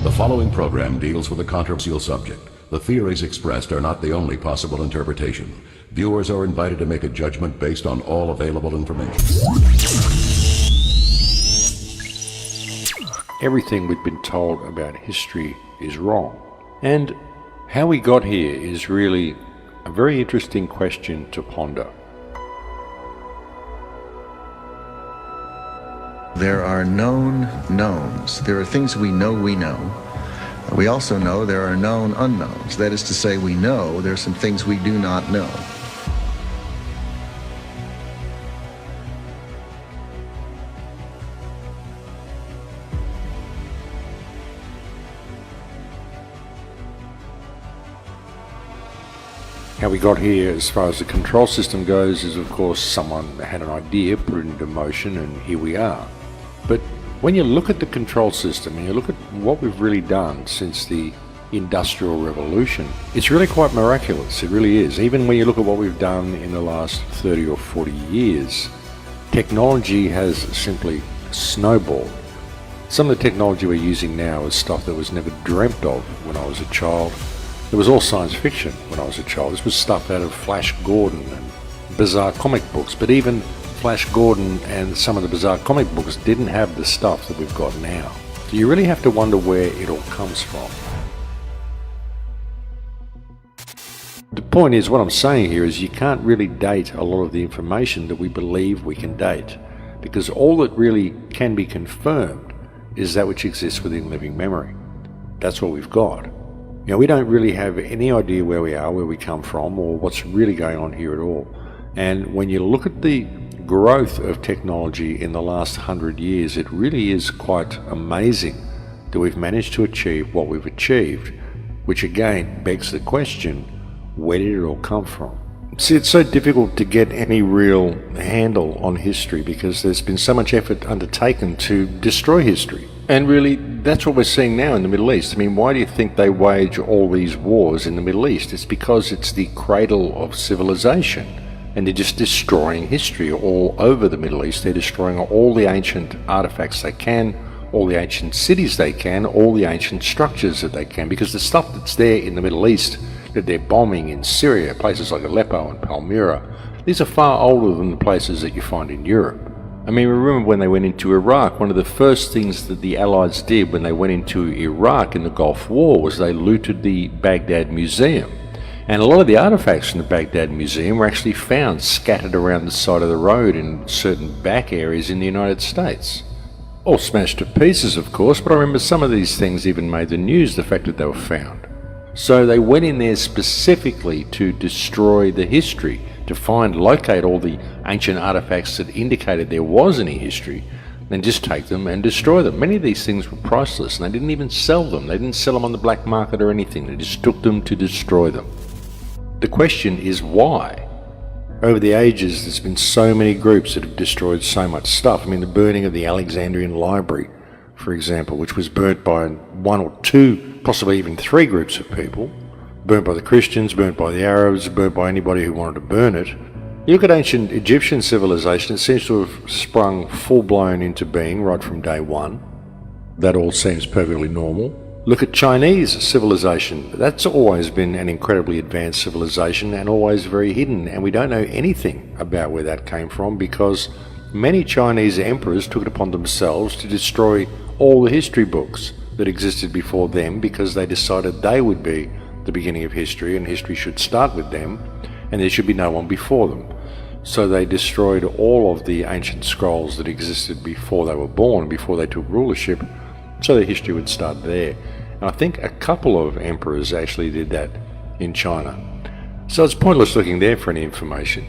The following program deals with a controversial subject. The theories expressed are not the only possible interpretation. Viewers are invited to make a judgment based on all available information. Everything we've been told about history is wrong. And how we got here is really a very interesting question to ponder. There are known knowns. There are things we know. We also know there are known unknowns. That is to say, we know there are some things we do not know. How we got here as far as the control system goes is, of course, someone had an idea, put it into motion, and here we are. But when you look at the control system and you look at what we've really done since the Industrial Revolution, it's really quite miraculous. It really is. Even when you look at what we've done in the last 30 or 40 years, technology has simply snowballed. Some of the technology we're using now is stuff that was never dreamt of when I was a child. It was all science fiction when I was a child. This was stuff out of Flash Gordon and bizarre comic books. But even Flash Gordon and some of the bizarre comic books didn't have the stuff that we've got now. So you really have to wonder where it all comes from. The point is, what I'm saying here is you can't really date a lot of the information that we believe we can date, because all that really can be confirmed is that which exists within living memory. That's what we've got. We don't really have any idea where we are, where we come from, or what's really going on here at all. And when you look at the growth of technology in the last 100 years, it really is quite amazing that we've managed to achieve what we've achieved, which again begs the question, where did it all come from? See, it's so difficult to get any real handle on history because there's been so much effort undertaken to destroy history. And really, that's what we're seeing now in the Middle East. I mean, why do you think they wage all these wars in the Middle East? It's because it's the cradle of civilization. And they're just destroying history all over the Middle East. They're destroying all the ancient artifacts they can, all the ancient cities they can, all the ancient structures that they can. Because the stuff that's there in the Middle East that they're bombing in Syria, places like Aleppo and Palmyra, these are far older than the places that you find in Europe. I mean, remember when they went into Iraq, one of the first things that the Allies did when they went into Iraq in the Gulf War was they looted the Baghdad Museum. And a lot of the artifacts from the Baghdad Museum were actually found scattered around the side of the road in certain back areas in the United States. All smashed to pieces, of course, but I remember some of these things even made the news, the fact that they were found. So they went in there specifically to destroy the history, to locate all the ancient artifacts that indicated there was any history, and just take them and destroy them. Many of these things were priceless, and they didn't even sell them. They didn't sell them on the black market or anything. They just took them to destroy them. The question is why? Over the ages, there's been so many groups that have destroyed so much stuff. I mean, the burning of the Alexandrian Library, for example, which was burnt by one or two, possibly even three groups of people, burnt by the Christians, burnt by the Arabs, burnt by anybody who wanted to burn it. You look at ancient Egyptian civilization, it seems to have sprung full-blown into being right from day one. That all seems perfectly normal. Look at Chinese civilization. That's always been an incredibly advanced civilization and always very hidden, and we don't know anything about where that came from because many Chinese emperors took it upon themselves to destroy all the history books that existed before them because they decided they would be the beginning of history and history should start with them and there should be no one before them. So they destroyed all of the ancient scrolls that existed before they were born, before they took rulership, so their history would start there. And I think a couple of emperors actually did that in China. So it's pointless looking there for any information.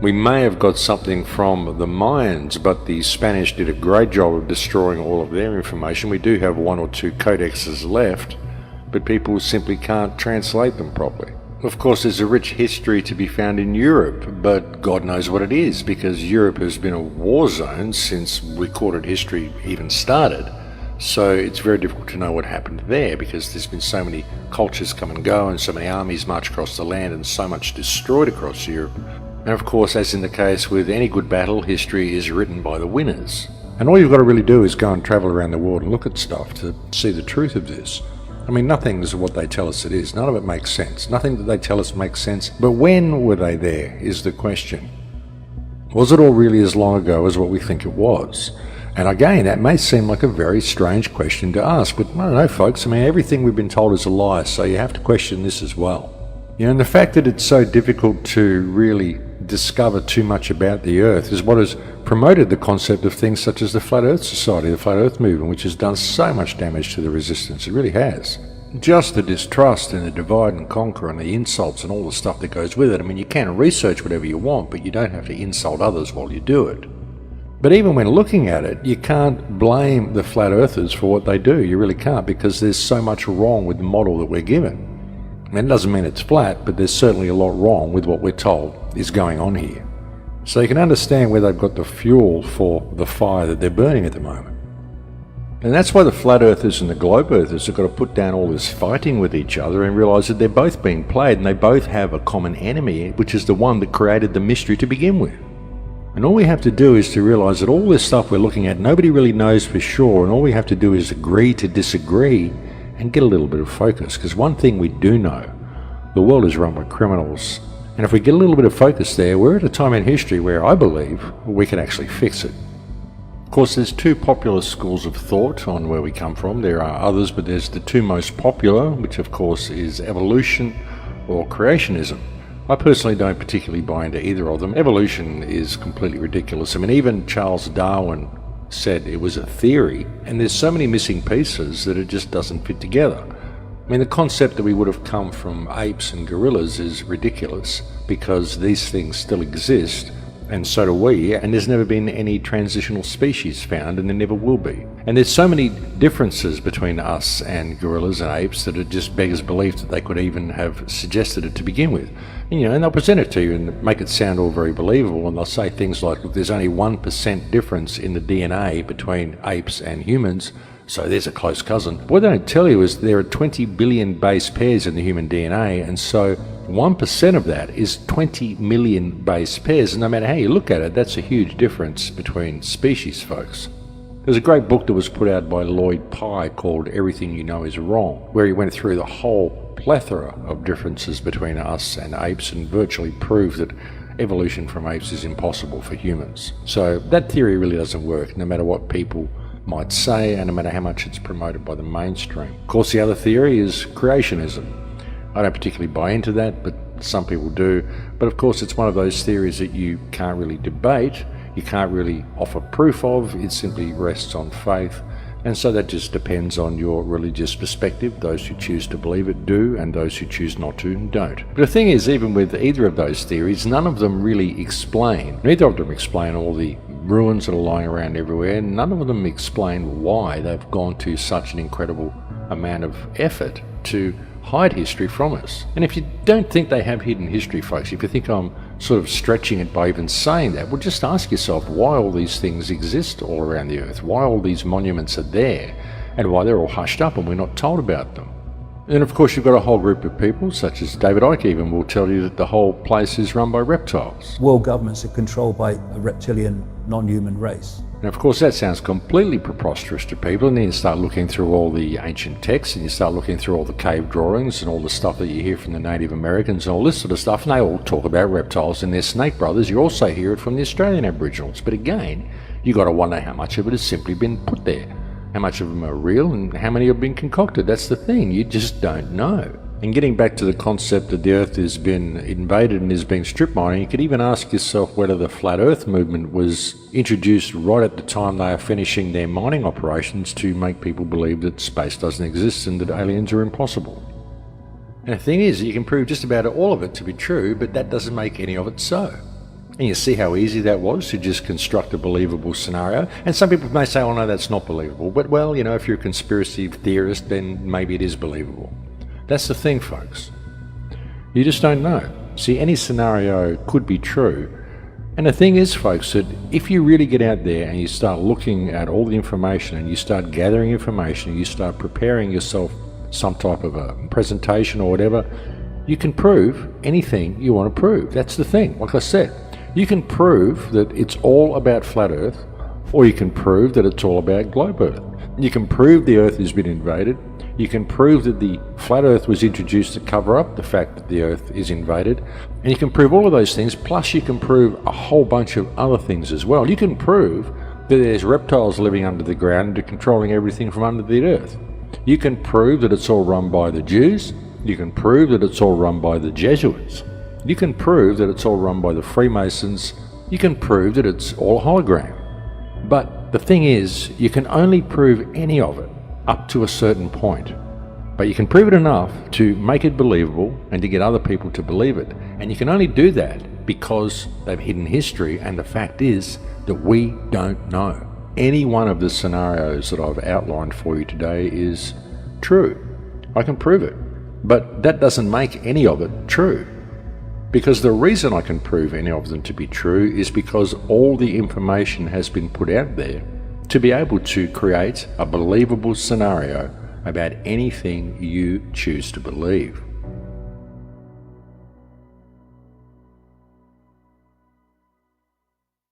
We may have got something from the Mayans, but the Spanish did a great job of destroying all of their information. We do have one or two codexes left, but people simply can't translate them properly. Of course, there's a rich history to be found in Europe, but God knows what it is, because Europe has been a war zone since recorded history even started. So it's very difficult to know what happened there, because there's been so many cultures come and go, and so many armies march across the land, and so much destroyed across Europe. And of course, as in the case with any good battle, history is written by the winners. And all you've got to really do is go and travel around the world and look at stuff to see the truth of this. I mean, nothing's what they tell us it is. None of it makes sense. Nothing that they tell us makes sense. But when were they there is the question. Was it all really as long ago as what we think it was? And again, that may seem like a very strange question to ask, but I don't know, folks. I mean, everything we've been told is a lie, so you have to question this as well. You know, and the fact that it's so difficult to really discover too much about the Earth is what has promoted the concept of things such as the Flat Earth Society, the Flat Earth Movement, which has done so much damage to the resistance. It really has. Just the distrust and the divide and conquer and the insults and all the stuff that goes with it. I mean, you can research whatever you want, but you don't have to insult others while you do it. But even when looking at it, you can't blame the Flat Earthers for what they do. You really can't, because there's so much wrong with the model that we're given. I mean, it doesn't mean it's flat, but there's certainly a lot wrong with what we're told is going on here. So you can understand where they've got the fuel for the fire that they're burning at the moment. And that's why the Flat Earthers and the Globe Earthers have got to put down all this fighting with each other and realise that they're both being played and they both have a common enemy, which is the one that created the mystery to begin with. And all we have to do is to realise that all this stuff we're looking at, nobody really knows for sure, and all we have to do is agree to disagree and get a little bit of focus. Because one thing we do know, the world is run by criminals. And if we get a little bit of focus there, we're at a time in history where I believe we can actually fix it. Of course, there's two popular schools of thought on where we come from. There are others, but there's the two most popular, which of course is evolution or creationism. I personally don't particularly buy into either of them. Evolution is completely ridiculous. I mean, even Charles Darwin said it was a theory, and there's so many missing pieces that it just doesn't fit together. I mean, the concept that we would have come from apes and gorillas is ridiculous, because these things still exist, and so do we, and there's never been any transitional species found, and there never will be. And there's so many differences between us and gorillas and apes that it just beggars belief that they could even have suggested it to begin with. And, and they'll present it to you and make it sound all very believable, and they'll say things like, look, there's only 1% difference in the DNA between apes and humans, so there's a close cousin. What they don't tell you is there are 20 billion base pairs in the human DNA, and so 1% of that is 20 million base pairs, and no matter how you look at it, that's a huge difference between species, folks. There's a great book that was put out by Lloyd Pye called Everything You Know Is Wrong, where he went through the whole plethora of differences between us and apes and virtually proved that evolution from apes is impossible for humans. So that theory really doesn't work, no matter what people might say, and no matter how much it's promoted by the mainstream. Of course, the other theory is creationism. I don't particularly buy into that, but some people do. But of course, it's one of those theories that you can't really debate, you can't really offer proof of, it simply rests on faith. And so that just depends on your religious perspective. Those who choose to believe it do, and those who choose not to don't. But the thing is, even with either of those theories, none of them really explain. Neither of them explain all the ruins that are lying around everywhere. None of them explain why they've gone to such an incredible amount of effort to hide history from us. And if you don't think they have hidden history, folks, if you think I'm sort of stretching it by even saying that, well, just ask yourself why all these things exist all around the earth, why all these monuments are there, and why they're all hushed up and we're not told about them. And of course, you've got a whole group of people, such as David Icke even will tell you that the whole place is run by reptiles. World governments are controlled by a reptilian, non-human race. And of course, that sounds completely preposterous to people, and then you start looking through all the ancient texts, and you start looking through all the cave drawings and all the stuff that you hear from the Native Americans and all this sort of stuff, and they all talk about reptiles and their snake brothers. You also hear it from the Australian Aboriginals. But again, you got to wonder how much of it has simply been put there. How much of them are real and how many have been concocted. That's the thing, you just don't know. And getting back to the concept that the Earth has been invaded and is being strip mined, you could even ask yourself whether the Flat Earth movement was introduced right at the time they are finishing their mining operations to make people believe that space doesn't exist and that aliens are impossible. And the thing is, you can prove just about all of it to be true, but that doesn't make any of it so. And you see how easy that was to just construct a believable scenario. And some people may say, oh no, that's not believable. But well, if you're a conspiracy theorist, then maybe it is believable. That's the thing, folks. You just don't know. See, any scenario could be true. And the thing is, folks, that if you really get out there and you start looking at all the information and you start gathering information and you start preparing yourself some type of a presentation or whatever, you can prove anything you want to prove. That's the thing. Like I said, you can prove that it's all about flat Earth Or you can prove that it's all about globe Earth. You can prove the Earth has been invaded. You can prove that the flat Earth was introduced to cover up the fact that the Earth is invaded. And you can prove all of those things, plus you can prove a whole bunch of other things as well. You can prove that there's reptiles living under the ground and controlling everything from under the Earth. You can prove that it's all run by the Jews. You can prove that it's all run by the Jesuits. You can prove that it's all run by the Freemasons. You can prove that it's all a hologram. But the thing is, you can only prove any of it up to a certain point. But you can prove it enough to make it believable and to get other people to believe it. And you can only do that because they've hidden history, and the fact is that we don't know. Any one of the scenarios that I've outlined for you today is true. I can prove it. But that doesn't make any of it true. Because the reason I can prove any of them to be true is because all the information has been put out there to be able to create a believable scenario about anything you choose to believe.